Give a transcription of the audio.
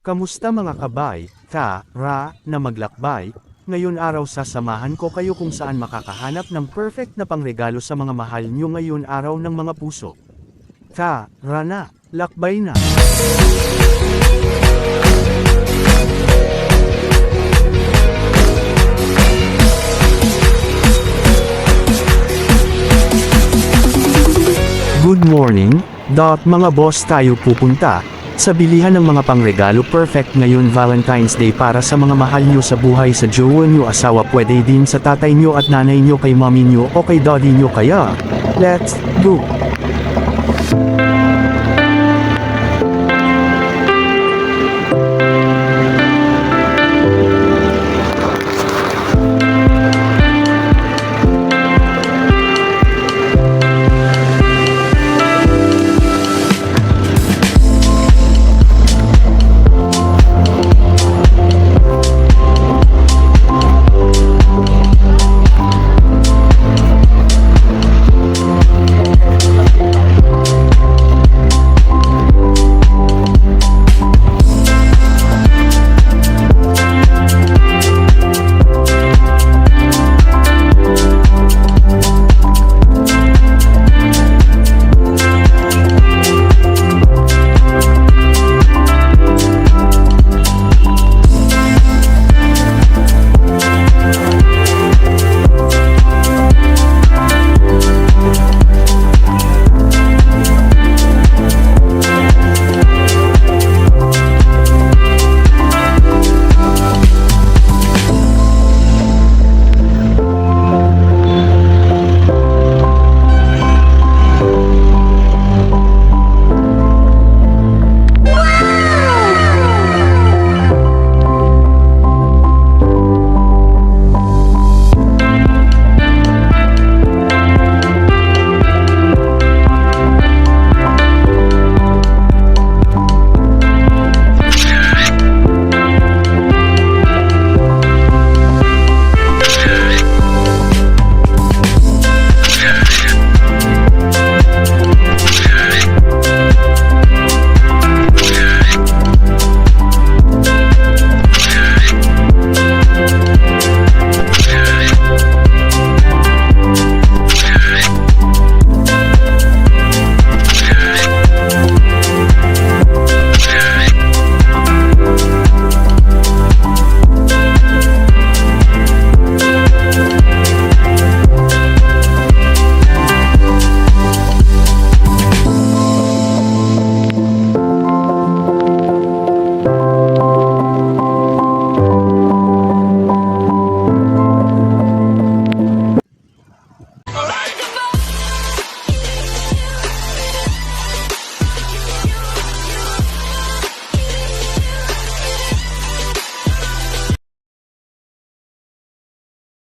Kamusta mga kabay, na maglakbay? Ngayon araw sasamahan ko kayo kung saan makakahanap ng perfect na pangregalo sa mga mahal nyo ngayon araw ng mga puso. Tara na, lakbay na! Good morning, mga boss, tayo pupunta sa bilihan ng mga pangregalo perfect ngayon Valentine's Day para sa mga mahal nyo sa buhay, sa jowa nyo, asawa, pwede din sa tatay nyo at nanay nyo, kay mommy nyo o kay daddy nyo, kaya let's go!